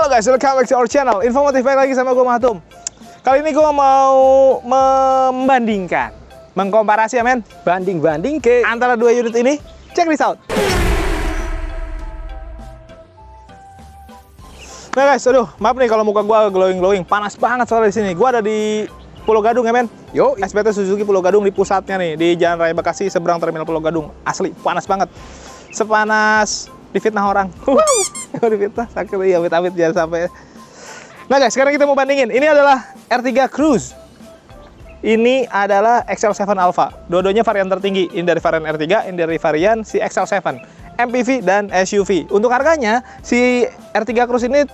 Halo guys, welcome back to our channel. Informatif baik lagi sama gue Mahatum. Kali ini gue mau membandingkan, mengkomparasi ya men, Banding ke antara dua unit ini. Check this out. Nah guys, aduh, maaf nih kalau muka gue glowing, panas banget soalnya di sini. Gue ada di Pulau Gadung ya men. Yo, SPT Suzuki Pulau Gadung di pusatnya nih, di Jalan Raya Bekasi seberang Terminal Pulau Gadung. Asli panas banget, sepanas difitnah orang. Difitnah sakit ya, amit-amit jangan sampai. Nah guys, sekarang kita mau bandingin. Ini adalah R3 Cruise. Ini adalah XL7 Alpha. Dua-duanya varian tertinggi. Ini dari varian R3, ini dari varian si XL7. MPV dan SUV. Untuk harganya, si R3 Cruise ini 1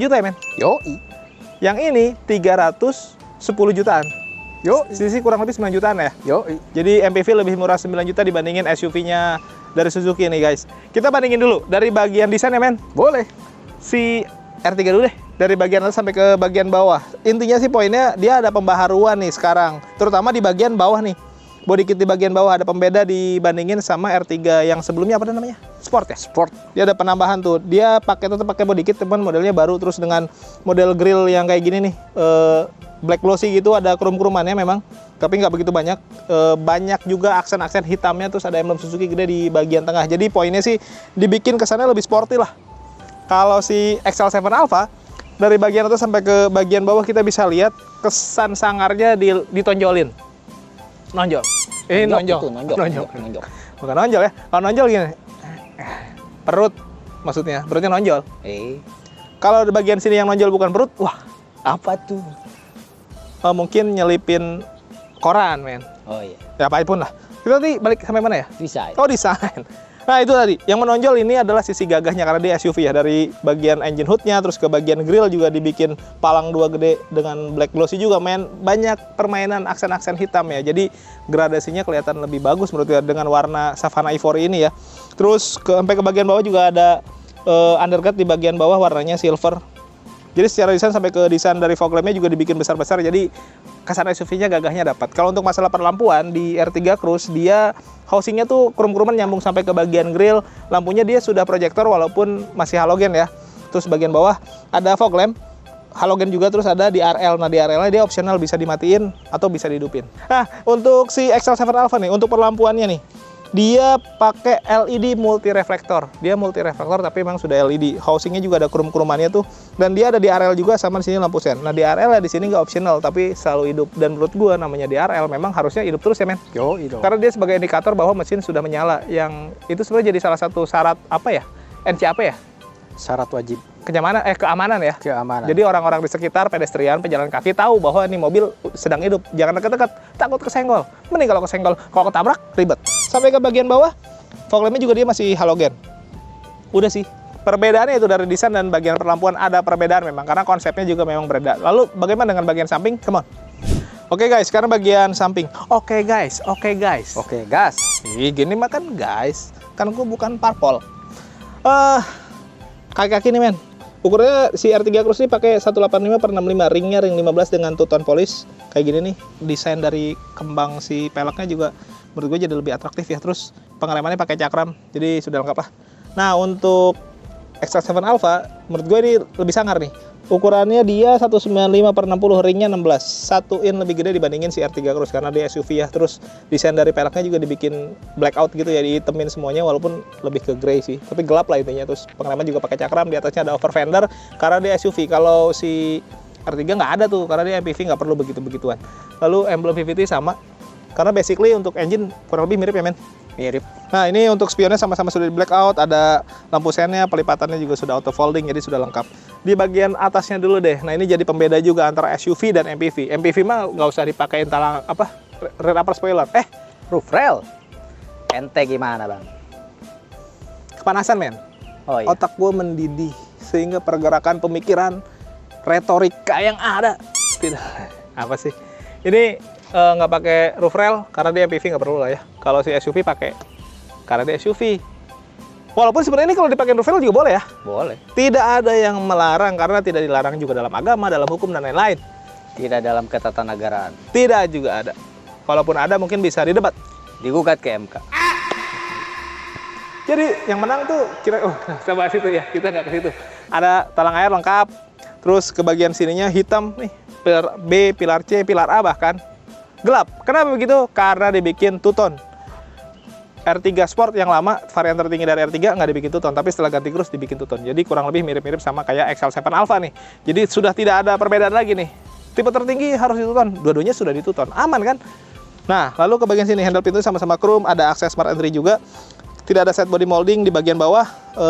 juta ya men? yo, Yang ini 310 jutaan. yo, Sisi kurang lebih 9 jutaan ya. yo. Jadi MPV lebih murah 9 juta dibandingin SUV-nya dari Suzuki nih guys. Kita bandingin dulu dari bagian desain ya men. Boleh. Si R3 dulu deh, dari bagian atas sampai ke bagian bawah. Intinya sih poinnya dia ada pembaharuan nih sekarang, terutama di bagian bawah nih. Body kit di bagian bawah ada pembeda dibandingin sama R3 yang sebelumnya, apa namanya? Sport ya? Sport. Dia ada penambahan tuh. Dia tetap pakai body kit, teman, modelnya baru, terus dengan model grill yang kayak gini nih. Black glossy gitu, ada krum-krumannya memang, tapi nggak begitu banyak. Banyak juga aksen-aksen hitamnya, terus ada emblem Suzuki gede di bagian tengah. Jadi poinnya sih dibikin kesannya lebih sporty lah. Kalau si XL7 Alpha, dari bagian atas sampai ke bagian bawah kita bisa lihat kesan sangarnya ditonjolin. Nonjol. Ini nonjol. Nonjol. Bukan nonjol ya. Kalau nonjol gini. Perut maksudnya. Perutnya nonjol. Kalau di bagian sini yang nonjol bukan perut, wah, Apa tuh? mungkin nyelipin koran, men. Oh iya, Ya apapun lah. Kita tadi balik sampai mana ya? desain. Oh, desain. Nah itu tadi, yang menonjol ini adalah sisi gagahnya karena dia SUV ya. Dari bagian engine hoodnya, terus ke bagian grill juga dibikin palang dua gede dengan black glossy juga, men. Banyak permainan aksen-aksen hitam ya. Jadi gradasinya kelihatan lebih bagus menurut gue dengan warna Savana Ivory ini ya. Terus sampai ke bagian bawah juga ada undercut di bagian bawah warnanya silver. Jadi secara desain sampai ke desain dari fog lamp-nya juga dibikin besar-besar, jadi kesan SUV-nya gagahnya dapat. Kalau untuk masalah perlampuan di R3 Cruise, dia housingnya tuh krum-kruman nyambung sampai ke bagian grill. Lampunya dia sudah proyektor walaupun masih halogen ya. Terus bagian bawah ada fog lamp, halogen juga, terus ada di RL. Nah di RL-nya dia optional bisa dimatiin atau bisa dihidupin. Nah untuk si XL7 Alpha nih, untuk perlampuannya nih, dia pakai LED multi reflektor. Dia multi reflektor tapi memang sudah LED. Housingnya juga ada krum-krumannya tuh. Dan dia ada di RL juga, sama di sini lampu sen. Nah di RL ya di sini nggak optional tapi selalu hidup. Dan menurut gua namanya di RL memang harusnya hidup terus ya men. Yo, itu. Karena dia sebagai indikator bahwa mesin sudah menyala. Yang itu sebenarnya jadi salah satu syarat apa ya? NCAP ya? Syarat wajib Keamanan ya. keamanan. Jadi orang-orang di sekitar, pedestrian, pejalan kaki tahu bahwa ini mobil sedang hidup. Jangan dekat-dekat, takut kesenggol. Mending kalau kesenggol, kalau ketabrak ribet. Sampai ke bagian bawah, fog lamp-nya juga dia masih halogen. Udah sih. Perbedaannya itu dari desain dan bagian perlampuan ada perbedaan memang karena konsepnya juga memang berbeda. Lalu bagaimana dengan bagian samping? Come on. Oke guys, sekarang bagian samping. Oke guys. Oke, gas. Ih, gini mah kan guys. Kan gue bukan parpol. Kaki-kaki nih men. Ukurannya si R3 Cruise ini pakai 185/65, ringnya ring 15 dengan two-tone polish kayak gini nih. Desain dari kembang si peleknya juga menurut gue jadi lebih atraktif ya. Terus pengeremannya pakai cakram, jadi sudah lengkap lah. Nah untuk XL7 Alpha menurut gue ini lebih sangar nih. Ukurannya dia 195/60, ringnya 16, 1 in lebih gede dibandingin si R3 Cruise karena dia SUV ya. Terus desain dari peleknya juga dibikin blackout gitu ya, dihitemin semuanya walaupun lebih ke grey sih, tapi gelap lah intinya. Terus pengereman juga pakai cakram, di atasnya ada over fender karena dia SUV. Kalau si R3 nggak ada tuh karena dia MPV, nggak perlu begitu-begituan. Lalu emblem VVT sama karena basically untuk engine kurang lebih mirip ya men. Mirip. Nah ini untuk spionnya sama-sama sudah di blackout, ada lampu sennya, pelipatannya juga sudah auto folding, jadi sudah lengkap. Di bagian atasnya dulu deh. Nah ini jadi pembeda juga antara SUV dan MPV. MPV mah nggak usah dipakein talang apa rear upper spoiler. Roof rail. Ente gimana bang? Kepanasan men. Oh iya. Otak gue mendidih sehingga pergerakan pemikiran, retorika yang ada tidak apa sih? Ini nggak pakai roof rail karena dia MPV, nggak perlu lah ya. Kalau si SUV pakai karena dia SUV. Walaupun sebenarnya ini kalau dipakai roof rail juga boleh ya. Boleh. Tidak ada yang melarang karena tidak dilarang juga dalam agama, dalam hukum dan lain-lain. Tidak dalam ketatanegaraan. Tidak juga ada. Kalaupun ada mungkin bisa didebat. Digugat ke MK. Jadi yang menang tuh kita bahas itu ya, kita nggak ke situ. Ada talang air lengkap, terus ke bagian sininya hitam nih, pilar B, pilar C, pilar A bahkan gelap. Kenapa begitu? Karena dibikin two-tone. R3 Sport yang lama, varian tertinggi dari R3 nggak dibikin two-tone, tapi setelah ganti Cruise dibikin two-tone. Jadi kurang lebih mirip-mirip sama kayak XL7 Alpha nih. Jadi sudah tidak ada perbedaan lagi nih. Tipe tertinggi harus di two-tone, dua-duanya sudah di two-tone, aman kan? Nah, lalu ke bagian sini handle pintu sama-sama chrome, ada akses smart entry juga. Tidak ada side body molding di bagian bawah,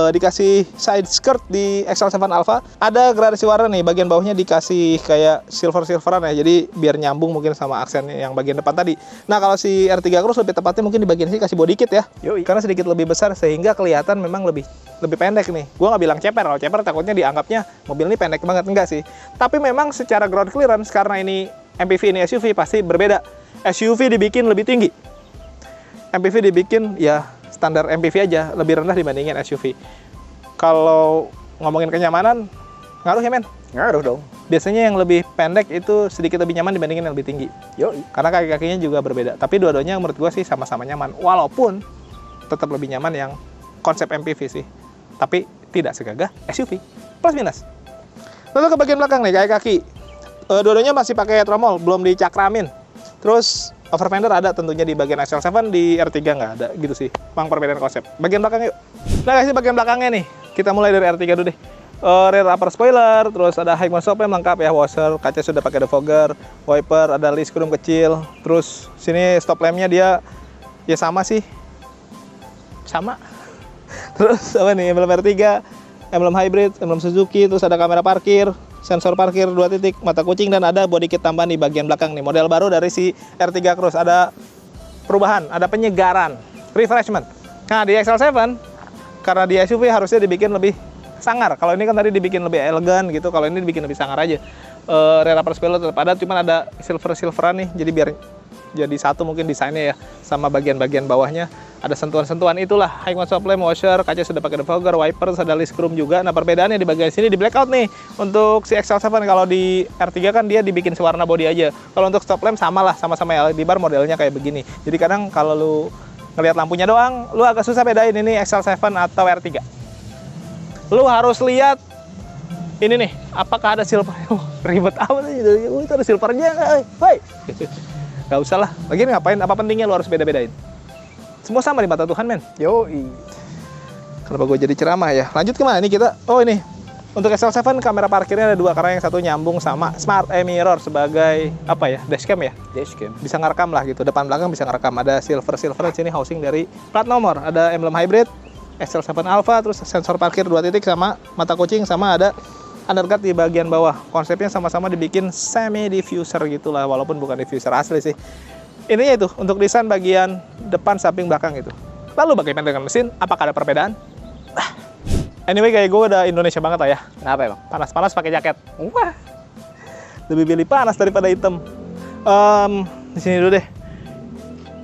dikasih side skirt di XL7 Alpha. Ada gradasi warna nih, bagian bawahnya dikasih kayak silver-silveran ya, jadi biar nyambung mungkin sama aksen yang bagian depan tadi. Nah, kalau si R3 Cruise lebih tepatnya mungkin di bagian sini kasih body kit ya. Yoi. Karena sedikit lebih besar sehingga kelihatan memang lebih pendek nih. Gua nggak bilang ceper, kalau ceper takutnya dianggapnya mobil ini pendek banget, enggak sih. Tapi memang secara ground clearance karena ini MPV ini SUV pasti berbeda. SUV dibikin lebih tinggi. MPV dibikin ya standar MPV aja, lebih rendah dibandingin SUV. Kalau ngomongin kenyamanan, ngaruh ya men? Ngaruh dong. Biasanya yang lebih pendek itu sedikit lebih nyaman dibandingin yang lebih tinggi. Yoi. Karena kaki-kakinya juga berbeda. Tapi dua-duanya menurut gua sih sama-sama nyaman. Walaupun tetap lebih nyaman yang konsep MPV sih. Tapi tidak segagah SUV. Plus minus. Lalu ke bagian belakang nih, kaki-kaki. Dua-duanya masih pakai tromol, belum dicakramin. Terus over fender ada tentunya di bagian XL7, di R3 nggak ada gitu sih. Memang perbedaan konsep. Bagian belakang yuk. Nah guys, ini bagian belakangnya nih. Kita mulai dari R3 dulu deh. Rear upper spoiler, terus ada high mount stop lamp lengkap ya, washer, kaca sudah pakai defogger, wiper, ada list chrome kecil. Terus sini stop lampnya dia ya sama sih. Sama. Terus apa nih, emblem R3, emblem hybrid, emblem Suzuki, terus ada kamera parkir, sensor parkir 2 titik, mata kucing, dan ada body kit tambahan di bagian belakang nih. Model baru dari si R3 Cruise, ada perubahan, ada penyegaran, refreshment. Nah di XL7, karena di SUV harusnya dibikin lebih sangar. Kalau ini kan tadi dibikin lebih elegan gitu, kalau ini dibikin lebih sangar aja. Rear upper spoiler tetap ada, cuman ada silver-silveran nih, jadi biar jadi satu mungkin desainnya ya, sama bagian-bagian bawahnya ada sentuhan-sentuhan itulah. High mount stop lamp, washer, kaca sudah pakai defogger, wiper, ada list chrome juga. Nah perbedaannya di bagian sini di blackout nih. Untuk si XL7, kalau di R3 kan dia dibikin sewarna body aja. Kalau untuk stop lamp sama lah, sama-sama LED bar, modelnya kayak begini. Jadi kadang kalau lu ngelihat lampunya doang, lu agak susah bedain ini XL7 atau R3. Lu harus lihat ini nih, apakah ada silver. Ribet amat nih, itu ada silvernya nggak? Hoi. Gak usah lah, lagi ngapain, apa pentingnya lu harus beda-bedain? Semua sama di mata Tuhan men. Yoi. Kenapa gue jadi ceramah ya? Lanjut kemana nih kita? Oh ini, untuk XL7 kamera parkirnya ada 2, karena yang satu nyambung sama smart mirror sebagai apa ya, dashcam ya? Dashcam. Bisa ngerekam lah gitu, depan belakang bisa ngerekam. Ada silver di sini housing dari plat nomor. Ada emblem hybrid, XL7 Alpha, terus sensor parkir 2 titik sama mata kucing, sama ada underguard di bagian bawah. Konsepnya sama-sama dibikin semi diffuser gitulah, walaupun bukan diffuser asli sih. Ininya itu untuk desain bagian depan, samping, belakang itu. Lalu bagaimana dengan mesin? Apakah ada perbedaan? Anyway, kayak gue udah Indonesia banget lah ya. Kenapa emang? Panas-panas pakai jaket. Wah, lebih pilih panas daripada hitam. Di sini dulu deh.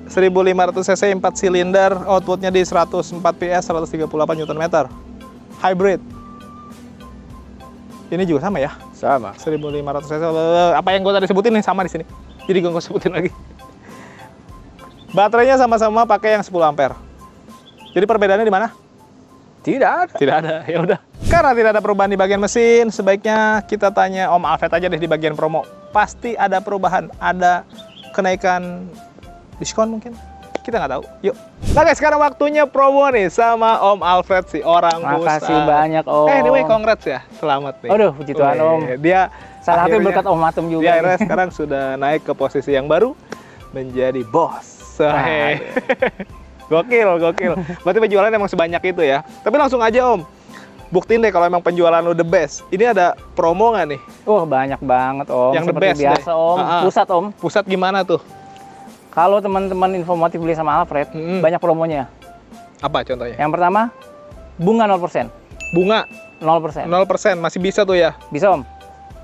1500 cc 4 silinder, outputnya di 104 PS, 138 Nm. Hybrid. Ini juga sama ya? Sama. 1500 cc. Apa yang gue tadi sebutin nih sama di sini. Jadi gue sebutin lagi. Baterainya sama-sama pakai yang 10 ampere. Jadi perbedaannya di mana? Tidak ada. Tidak ada. Ya udah. Karena tidak ada perubahan di bagian mesin, sebaiknya kita tanya Om Alfred aja deh di bagian promo. Pasti ada perubahan, ada kenaikan diskon mungkin. Kita nggak tahu. Yuk. Nah guys, sekarang waktunya promo nih sama Om Alfred, si orang Makasih Busan. banyak Om. Anyway, congrats ya. Selamat nih. Aduh, puji Tuhan Om. Dia salah satu akhirnya- berkat Om Matem juga. Dia akhirnya sekarang sudah naik ke posisi yang baru, menjadi bos. Hehehe. Gokil. Berarti penjualan emang sebanyak itu ya. Tapi langsung aja Om, buktiin deh kalau emang penjualan lu the best. Ini ada promo nggak nih? Oh, banyak banget Om. Yang the Seperti best biasa deh. Om. Pusat Om. Pusat gimana tuh? Kalau teman-teman Infomotif beli sama Alfred, banyak promonya. Apa contohnya? Yang pertama, bunga 0%. Bunga 0%. 0%, masih bisa tuh ya? Bisa Om.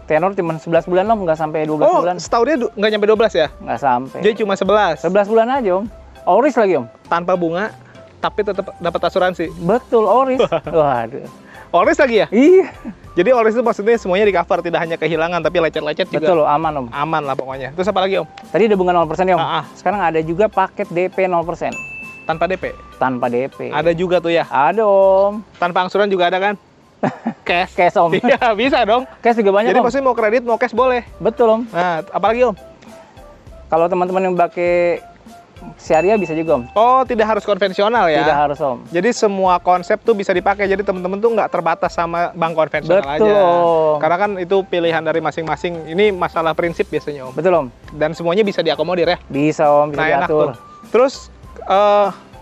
Tenor cuma 11 bulan Om, nggak sampai 12 Oh, bulan. setahunnya nggak nyampe 12 ya? Nggak sampai. Jadi cuma 11. 11 bulan aja Om. Oris lagi Om. Tanpa bunga, tapi tetap dapat asuransi. Betul, Oris. Waduh. Oris lagi ya? Iya. Jadi Oris itu maksudnya semuanya di cover, tidak hanya kehilangan, tapi lecet-lecet juga. Betul, aman Om. Aman lah pokoknya. Terus apa lagi Om? Tadi ada bunga 0% ya Om. Ah, ah. Sekarang ada juga paket DP 0%. Tanpa DP. tanpa DP. Ada juga tuh ya. Ada Om. Tanpa angsuran juga ada kan? Cash. Cash Om. Iya, bisa dong. Cash juga banyak Jadi Om. maksudnya mau kredit, mau cash boleh. Betul Om. Nah, apalagi Om? Kalau teman-teman yang pakai syariah bisa juga Om. Oh, tidak harus konvensional ya? Tidak harus Om. Jadi semua konsep tuh bisa dipakai. Jadi teman-teman tuh nggak terbatas sama bank konvensional Betul, aja. Om. Karena kan itu pilihan dari masing-masing. Ini masalah prinsip biasanya Om. Betul Om. Dan semuanya bisa diakomodir ya. Bisa Om, bisa Nah, enak diatur. tuh. Terus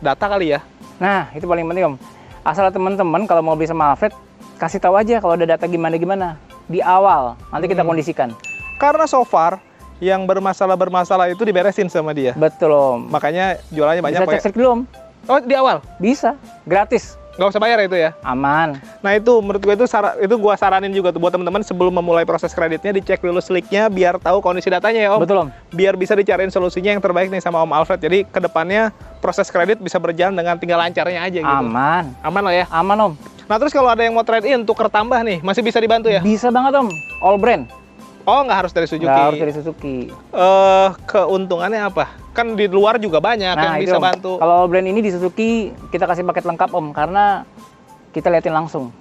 data kali ya. Nah, itu paling penting Om. Asal teman-teman kalau mau beli sama Alfred, kasih tahu aja kalau ada data gimana-gimana. Di awal, nanti kita kondisikan. Karena so far yang bermasalah itu diberesin sama dia. Betul Om. Makanya jualannya banyak Bisa cek dulu Om. Oh, di awal. Bisa, gratis. Nggak usah bayar itu ya. Aman. Nah, itu menurut gue itu gua saranin juga tuh buat teman-teman sebelum memulai proses kreditnya dicek dulu slicknya biar tahu kondisi datanya ya Om. Betul Om. Biar bisa dicariin solusinya yang terbaik nih sama Om Alfred. Jadi kedepannya proses kredit bisa berjalan dengan tinggal lancarnya aja gitu. Aman. Aman lah ya. Aman Om. Nah, terus kalau ada yang mau trade in tuker tambah nih, masih bisa dibantu ya? Bisa banget Om. All brand. Oh, nggak harus dari Suzuki. Nggak harus dari Suzuki. Keuntungannya apa? Kan di luar juga banyak yang itu, bisa Om. bantu. Kalau all brand ini di Suzuki kita kasih paket lengkap Om, karena kita liatin langsung.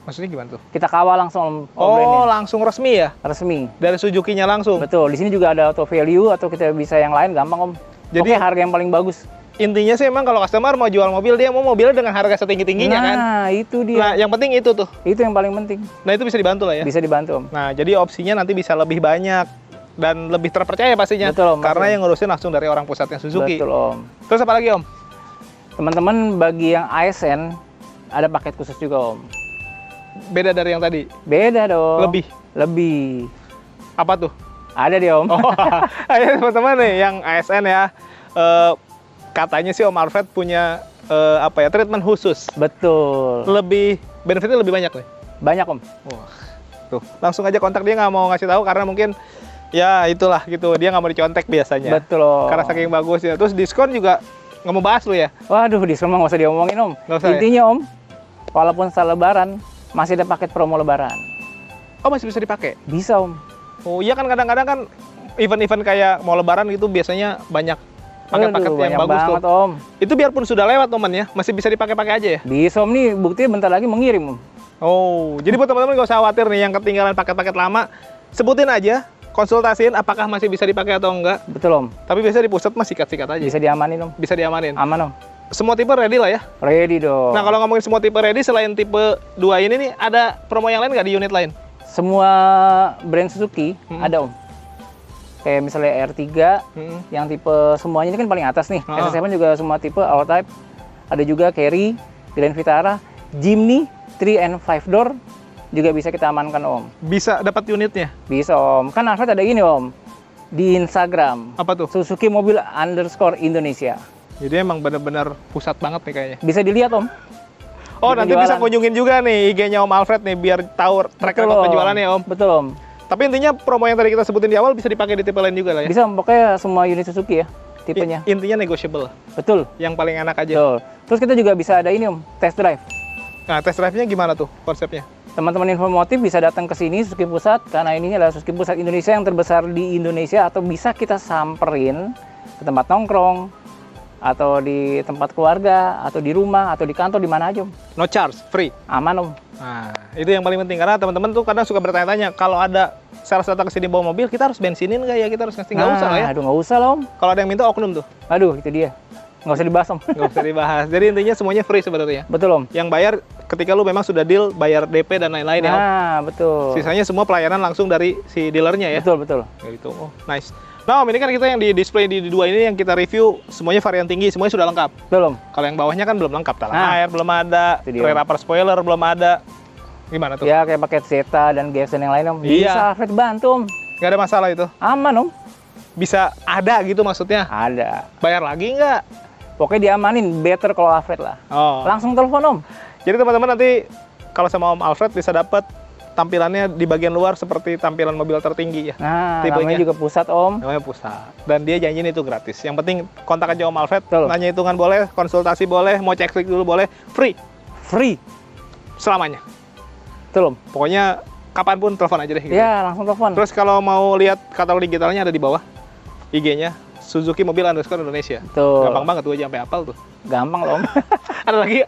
Maksudnya gimana tuh? Kita kawal langsung Om, all Oh, brandnya. langsung resmi ya? Resmi. Dari Suzuki-nya langsung? Betul. Di sini juga ada auto value atau kita bisa yang lain gampang Om. Jadi- Jadi harga yang paling bagus. Intinya sih emang kalau customer mau jual mobil, dia mau mobilnya dengan harga setinggi-tingginya kan? Nah, itu dia. Nah, yang penting itu tuh. Itu yang paling penting. Nah, itu bisa dibantu lah ya? Bisa dibantu Om. Nah, jadi opsinya nanti bisa lebih banyak dan lebih terpercaya pastinya. Betul, Om. Karena Betul. yang ngurusin langsung dari orang pusatnya Suzuki. Betul Om. Terus apa lagi Om? Teman-teman bagi yang ASN ada paket khusus juga Om. Beda dari yang tadi? Beda dong. Lebih? Lebih. Apa tuh? Ada deh Om. Oh, ayo teman-teman nih yang ASN ya. Katanya sih Om Alfred punya treatment khusus. Betul. Lebih benefitnya lebih banyak nih. Banyak Om. Wah, tuh langsung aja kontak dia, nggak mau ngasih tahu karena mungkin ya itulah gitu, dia nggak mau dicontek biasanya. Betul Om. Karena saking bagusnya. Terus diskon juga nggak mau bahas lu ya. Waduh, diskon mah nggak usah diomongin Om. Nggak usah, ya? Intinya Om, walaupun setelah Lebaran masih ada paket promo Lebaran. Oh, masih bisa dipakai. Bisa Om. Oh iya kan, kadang-kadang kan event-event kayak mau Lebaran gitu biasanya banyak paket-paket Waduh, yang banyak bagus banget tuh. Om. Itu biarpun sudah lewat momen ya, masih bisa dipakai-pakai aja ya. Bisa Om nih, buktinya bentar lagi mengirim Om. Oh, jadi buat teman-teman nggak usah khawatir nih yang ketinggalan paket-paket lama, sebutin aja, konsultasiin apakah masih bisa dipakai atau enggak. Betul Om. Tapi biasanya di pusat mah sikat-sikat aja. Bisa diamanin Om. Bisa diamanin. Aman Om. Semua tipe ready lah ya. Ready dong. Nah, kalau ngomongin semua tipe ready, selain tipe 2 ini nih, ada promo yang lain nggak di unit lain? Semua brand Suzuki ada Om. Kayak misalnya R3 yang tipe semuanya ini kan paling atas nih. S7 juga semua tipe all type. Ada juga Carry, Grand Vitara, Jimny 3 and 5 door juga bisa kita amankan Om. Bisa dapat unitnya? Bisa Om. Kan Alfred ada gini Om. Di Instagram. Apa tuh? Suzuki Mobil _Indonesia. Jadi emang benar-benar pusat banget nih kayaknya. Bisa dilihat Om. Oh, Di nanti bisa penjualan. kunjungin juga nih IG-nya Om Alfred nih biar tahu track Betul, record Om. penjualannya Om. Betul Om. Tapi intinya promo yang tadi kita sebutin di awal bisa dipakai di tipe lain juga lah ya. Bisa Om. Pokoknya semua unit Suzuki ya tipenya. Intinya negotiable. Betul. Yang paling enak aja. Betul. Terus kita juga bisa ada ini Om, test drive. Nah, test drive-nya gimana tuh konsepnya? Teman-teman Infomotif bisa datang ke sini Suzuki Pusat karena ini adalah Suzuki Pusat Indonesia yang terbesar di Indonesia, atau bisa kita samperin ke tempat nongkrong atau di tempat keluarga atau di rumah atau di kantor, di mana aja Om. No charge, free. Aman Om. Nah, itu yang paling penting karena teman-teman tuh kadang suka bertanya-tanya, kalau ada sales datang ke sini bawa mobil, kita harus bensinin nggak ya? Kita harus ngasih? Nggak usah lah ya. Aduh, nggak usah lah Om. Kalau ada yang minta oknum tuh, Aduh, itu dia. Nggak usah dibahas Om. nggak usah dibahas. Jadi intinya semuanya free sebenarnya. Betul Om. Yang bayar ketika lu memang sudah deal, bayar DP dan lain-lain ya. Om. Nah, betul. Sisanya semua pelayanan langsung dari si dealernya ya. Betul, betul. Gitu. Oh, nice. Nah, Om, ini kan kita yang di display di dua ini yang kita review semuanya varian tinggi, semuanya sudah lengkap. Betul Om. Kalau yang bawahnya kan belum lengkap, talang Nah, air belum ada, itu dia, rear Om. upper spoiler belum ada. Gimana tuh? Ya, kayak paket Zeta dan GX dan yang lain Om. Iya. Bisa Alfred bantu Om. Nggak ada masalah itu. Aman Om. Bisa ada gitu maksudnya. Ada. Bayar lagi nggak? Pokoknya diamanin, better kalau Alfred lah. Oh. Langsung telepon Om. Jadi teman-teman nanti kalau sama Om Alfred bisa dapat tampilannya di bagian luar seperti tampilan mobil tertinggi ya. Nah, Tipenya. namanya juga pusat Om. Namanya pusat. Dan dia janjiin itu gratis. Yang penting kontak aja Om Alfred. Betul. Nanya hitungan boleh, konsultasi boleh, mau cek klik dulu boleh, free Free. selamanya. Betul Om. Pokoknya kapanpun telepon aja deh. Gitu. Ya, langsung telepon. Terus kalau mau lihat katalog digitalnya ada di bawah IG-nya. @Suzuki_Mobil_Indonesia. Betul. Gampang banget gue aja sampai hafal tuh. Gampang loh Om. Ada lagi?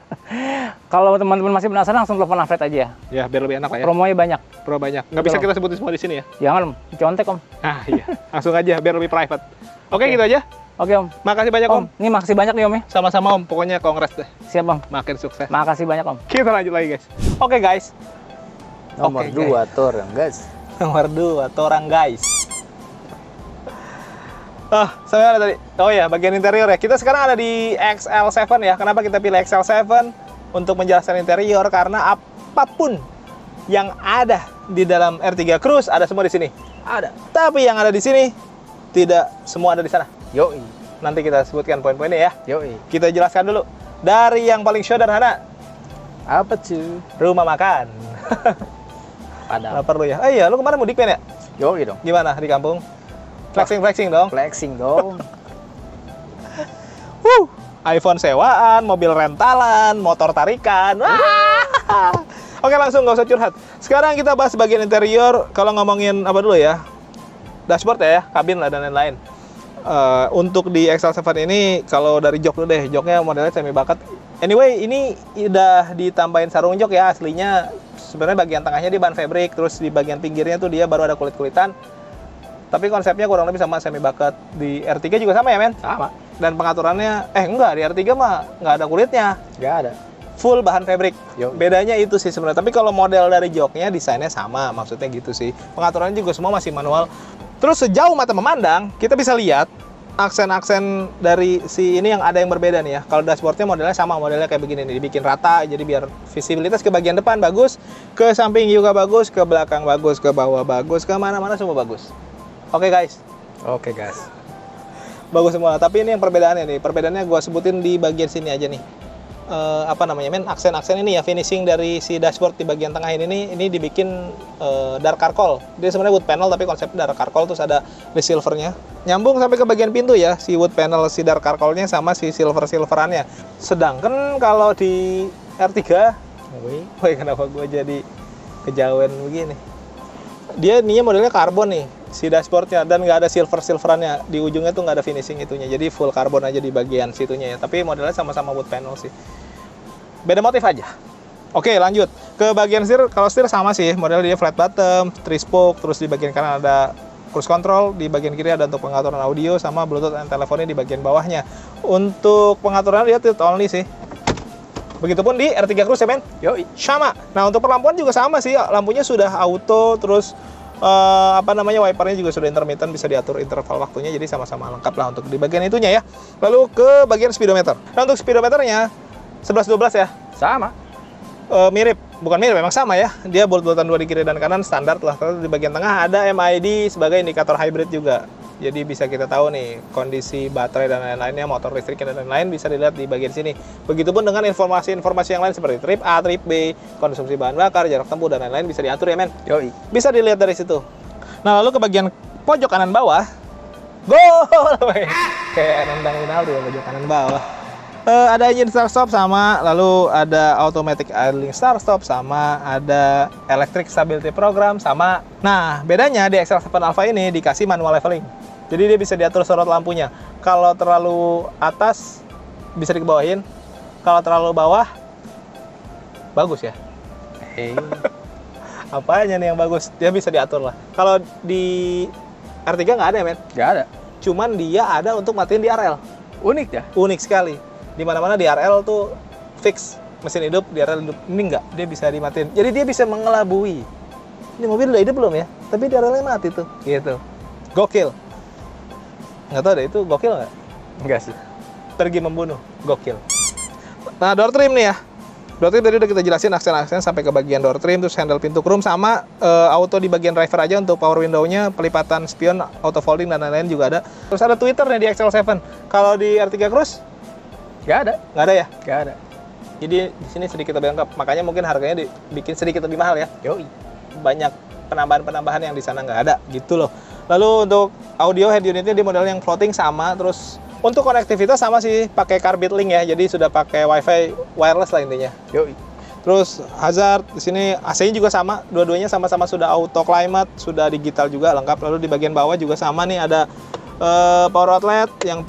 Kalau teman-teman masih penasaran langsung telepon Alfred aja. Ya, biar lebih enak lah ya. Promonya banyak. Pro banyak. Nggak bisa Betul. kita sebutin semua di sini ya. Jangan Om, contek Om. Ah iya, langsung aja biar lebih private. Oke, gitu aja. Oke Om. Makasih banyak Om. Ini makasih banyak nih Om ya. Sama-sama Om, pokoknya kongres deh. Siap Om. Makin sukses. Makasih banyak Om. Kita lanjut lagi guys. Oke guys. Nomor Oke, 2 Torang guys. Nomor 2, Torang guys. Sampai mana tadi? Oh ya, bagian interior ya. Kita sekarang ada di XL7 ya. Kenapa kita pilih XL7? Untuk menjelaskan interior, karena apapun yang ada di dalam R3 Cruise ada semua di sini. Ada. Tapi yang ada di sini tidak semua ada di sana. Yoi. Nanti kita sebutkan poin-poinnya ya. Yoi. Kita jelaskan dulu. Dari yang paling sederhana, Apa tuh? rumah makan. Padahal. Lapar lu ya? Oh iya, lu kemarin mudik men ya? Yoi dong. Gimana di kampung? Flexing dong. Flexing dong. iPhone sewaan, mobil rentalan, motor tarikan. Wah. Oke, langsung nggak usah curhat. Sekarang kita bahas bagian interior. Kalau ngomongin apa dulu ya? Dashboard ya, kabin lah dan lain-lain. Untuk di XL7 ini, kalau dari jok dulu deh, joknya modelnya semi bucket. Anyway, ini udah ditambahin sarung jok ya, aslinya sebenarnya bagian tengahnya dia ban fabric, terus di bagian pinggirnya tuh dia baru ada kulit-kulitan. Tapi konsepnya kurang lebih sama semi bucket. Di R3 juga sama ya men? Sama. Dan pengaturannya, enggak, di R3 mah nggak ada kulitnya. Nggak ada. Full bahan fabric. Yo. Bedanya itu sih sebenarnya. Tapi kalau model dari joknya, desainnya sama, maksudnya gitu sih. Pengaturannya juga semua masih manual. Terus sejauh mata memandang, kita bisa lihat aksen-aksen dari si ini yang ada yang berbeda nih ya. Kalau dashboardnya modelnya sama, modelnya kayak begini nih, dibikin rata, jadi biar visibilitas ke bagian depan bagus, ke samping juga bagus, ke belakang bagus, ke bawah bagus, ke mana-mana semua bagus. Oke guys, Oke guys. bagus semua. Tapi ini yang perbedaannya nih, perbedaannya gue sebutin di bagian sini aja nih. Apa namanya men, aksen-aksen ini ya, finishing dari si dashboard di bagian tengah ini dibikin dark charcoal. Dia sebenarnya wood panel tapi konsepnya dark charcoal, terus ada di silvernya. Nyambung sampai ke bagian pintu ya, si wood panel, si dark charcoalnya sama si silverannya. Sedangkan kalau di R3, woi kenapa gue jadi kejauhan begini? Dia ininya modelnya karbon nih, si dashboardnya, dan nggak ada silverannya di ujungnya tuh, nggak ada finishing itunya, jadi full karbon aja di bagian situnya ya. Tapi modelnya sama-sama wood panel sih, beda motif aja. Oke, lanjut ke bagian setir. Kalau setir sama sih, model dia flat bottom, 3 spoke, terus di bagian kanan ada cruise control, di bagian kiri ada untuk pengaturan audio sama bluetooth and teleponnya di bagian bawahnya. Untuk pengaturan dia tilt only sih. Begitupun di R3 Cruise ya men? Yoi. Sama. Nah untuk perlampuan juga sama sih, lampunya sudah auto, terus wipernya juga sudah intermittent, bisa diatur interval waktunya, jadi sama-sama lengkap lah untuk di bagian itunya ya. Lalu ke bagian speedometer. Nah untuk speedometernya 11-12 ya. Sama. Mirip, bukan mirip, memang sama ya. Dia bolt-boltan 2 di kiri dan kanan standar lah. Kalau di bagian tengah ada MID sebagai indikator hybrid juga. Jadi bisa kita tahu nih kondisi baterai dan lain-lainnya, motor listriknya dan lain-lain bisa dilihat di bagian sini. Begitupun dengan informasi-informasi yang lain seperti trip A, trip B, konsumsi bahan bakar, jarak tempuh dan lain-lain bisa diatur ya men. Yoi. Bisa dilihat dari situ. Nah lalu ke bagian pojok kanan bawah, gol, kayak nendang Ronaldo ya pojok kanan bawah. Ada engine start stop sama, lalu ada automatic idling start stop sama, ada electric stability program sama. Nah bedanya di XL7 Alpha ini dikasih manual leveling, jadi dia bisa diatur sorot lampunya. Kalau terlalu atas bisa dikebawahin, kalau terlalu bawah bagus ya. Apanya nih yang bagus? Dia bisa diatur lah. Kalau di R3 nggak ada ya men? Nggak ada. Cuman dia ada untuk matiin di RL. Unik ya? Unik sekali. Di mana-mana di RL tuh fix mesin hidup, di RL hidup. Ini enggak, dia bisa dimatiin. Jadi dia bisa mengelabui. Ini mobil udah hidup belum ya? Tapi di RL-nya mati tuh. Gitu. Gokil. Nggak tahu deh itu gokil nggak? Enggak sih. Pergi membunuh. Gokil. Nah, door trim nih ya. Door trim tadi udah kita jelasin aksen-aksen sampai ke bagian door trim, terus handle pintu chrome sama auto di bagian driver aja untuk power window-nya, pelipatan spion, auto folding dan lain-lain juga ada. Terus ada tweeter nih di XL7. Kalau di R3 Cruise Nggak ada. nggak ada ya? Nggak ada. Jadi di sini sedikit lebih lengkap, makanya mungkin harganya dibikin sedikit lebih mahal ya. Yoi. Banyak penambahan-penambahan yang di sana nggak ada, gitu loh. Lalu untuk audio head unitnya di model yang floating sama, terus untuk konektivitas sama sih, pakai Carbit Link ya, jadi sudah pakai WiFi wireless lah intinya. Yoi. Terus hazard di sini AC-nya juga sama, dua-duanya sama-sama sudah auto climate, sudah digital juga lengkap. Lalu di bagian bawah juga sama nih, ada Power outlet yang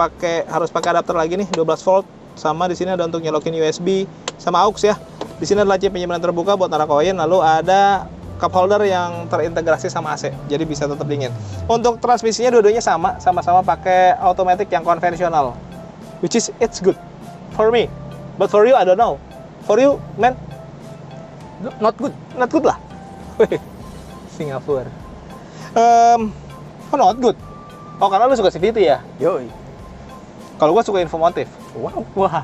harus pakai adapter lagi nih 12 volt, sama di sini ada untuk nyelokin USB sama aux ya. Di sini adalah chip penyimpanan terbuka buat naruh koin, lalu ada cup holder yang terintegrasi sama AC, jadi bisa tetap dingin. Untuk transmisinya dua-duanya sama-sama pakai automatic yang konvensional, which is it's good for me, but for you I don't know. For you, man, not good lah. Singapura. Not good. Oh, karena lu suka CVT ya? Yoi. Kalau gua suka Infomotif. Wow. Wah.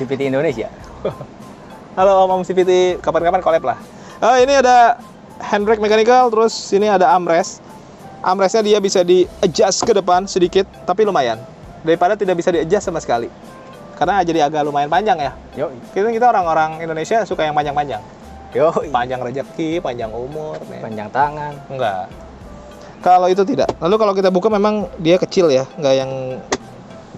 CVT Indonesia. Halo Om CVT, kapan-kapan collab lah. Ini ada handbrake mechanical, terus sini ada armrest. Armrestnya dia bisa di-adjust ke depan sedikit, tapi lumayan. Daripada tidak bisa di-adjust sama sekali. Karena jadi agak lumayan panjang ya. Yoi. Kita orang-orang Indonesia suka yang panjang-panjang. Yoi. Panjang rezeki, panjang umur. Panjang tangan. Enggak. Kalau itu tidak. Lalu kalau kita buka memang dia kecil ya, nggak yang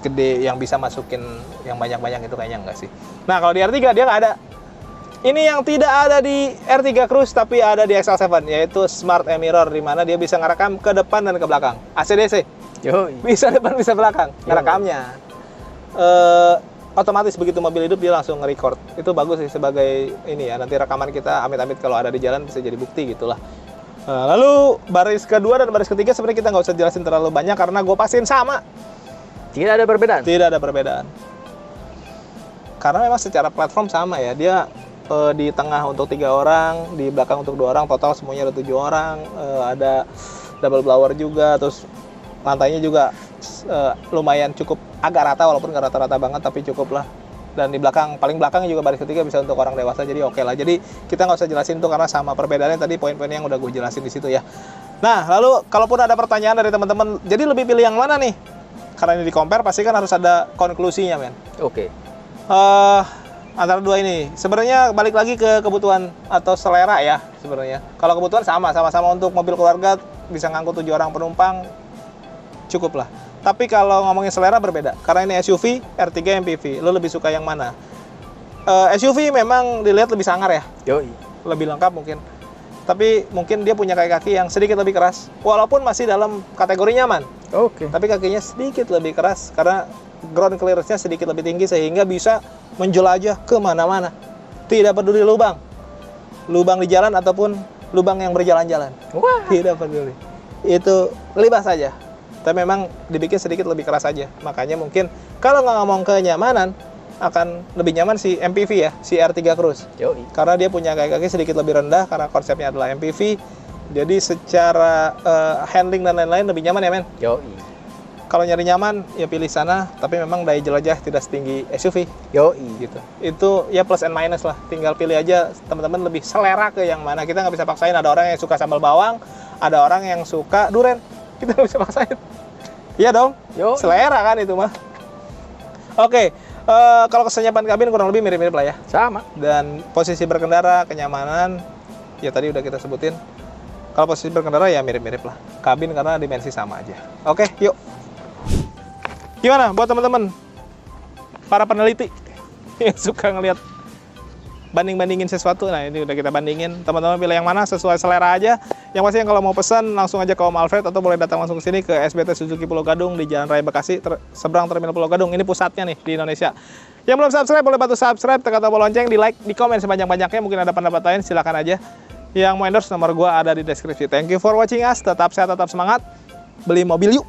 gede yang bisa masukin yang banyak-banyak itu kayaknya enggak sih. Nah kalau di R3 dia nggak ada. Ini yang tidak ada di R3 Cruise tapi ada di XL7, yaitu Smart Mirror, di mana dia bisa ngerekam ke depan dan ke belakang. AC/DC. Yoi. Bisa depan bisa belakang ngerekamnya. Otomatis begitu mobil hidup dia langsung nge-record. Itu bagus sih sebagai ini ya, nanti rekaman kita amit-amit kalau ada di jalan bisa jadi bukti gitulah. Lalu baris kedua dan baris ketiga sebenarnya kita nggak usah jelasin terlalu banyak karena gue pastiin sama. Tidak ada perbedaan. Tidak ada perbedaan. Karena memang secara platform sama ya. Dia di tengah untuk 3 orang, di belakang untuk 2 orang, total semuanya ada 7 orang. Ada double blower juga, terus lantainya juga lumayan cukup agak rata walaupun nggak rata-rata banget tapi cukup lah. Dan di belakang, paling belakang juga baris ketiga bisa untuk orang dewasa, jadi oke lah. Jadi kita nggak usah jelasin itu karena sama perbedaannya tadi poin-poin yang udah gue jelasin di situ ya. Nah, lalu kalaupun ada pertanyaan dari teman-teman, jadi lebih pilih yang mana nih? Karena ini di compare pasti kan harus ada konklusinya, men. Oke. Antara dua ini, sebenarnya balik lagi ke kebutuhan atau selera ya sebenarnya. Kalau kebutuhan sama-sama untuk mobil keluarga bisa ngangkut 7 orang penumpang, cukup lah. Tapi kalau ngomongin selera berbeda, karena ini SUV, R3 MPV, lo lebih suka yang mana? SUV memang dilihat lebih sangar ya, Yoi. lebih lengkap mungkin. Tapi mungkin dia punya kaki yang sedikit lebih keras, walaupun masih dalam kategori nyaman. Oke. Tapi kakinya sedikit lebih keras, karena ground clearance-nya sedikit lebih tinggi, sehingga bisa menjelajah kemana-mana. Tidak peduli lubang di jalan ataupun lubang yang berjalan-jalan. Wah. Tidak peduli. Itu libas saja. Tapi memang dibikin sedikit lebih keras aja. Makanya mungkin kalau nggak ngomong kenyamanan, akan lebih nyaman si MPV ya, si R3 Cruise. Yoi. Karena dia punya kaki sedikit lebih rendah, karena konsepnya adalah MPV. Jadi secara handling dan lain-lain lebih nyaman ya men. Yoi. Kalau nyari nyaman, ya pilih sana. Tapi memang daya jelajah tidak setinggi SUV. Yoi. Gitu. Itu ya plus and minus lah. Tinggal pilih aja teman-teman lebih selera ke yang mana. Kita nggak bisa paksain. Ada orang yang suka sambal bawang, ada orang yang suka duren. Kita nggak bisa paksain. Iya dong. Yo. Selera kan itu mah. Oke. Kalau kesenyapan kabin kurang lebih mirip-mirip lah ya. Sama. Dan posisi berkendara, kenyamanan, ya tadi udah kita sebutin. Kalau posisi berkendara ya mirip-mirip lah. Kabin karena dimensi sama aja. Oke, yuk. Gimana buat teman-teman para peneliti yang suka ngelihat banding-bandingin sesuatu? Nah ini udah kita bandingin. Teman-teman pilih yang mana sesuai selera aja. Yang pasti kalau mau pesan langsung aja ke Om Alfred atau boleh datang langsung ke sini ke SBT Suzuki Pulau Gadung di Jalan Raya Bekasi seberang Terminal Pulau Gadung. Ini pusatnya nih di Indonesia. Yang belum subscribe boleh bantu subscribe, tekan tombol lonceng, di like, di komen sebanyak-banyaknya. Mungkin ada pendapat lain silakan aja. Yang mau endorse nomor gua ada di deskripsi. Thank you for watching us. Tetap sehat, tetap semangat. Beli mobil yuk.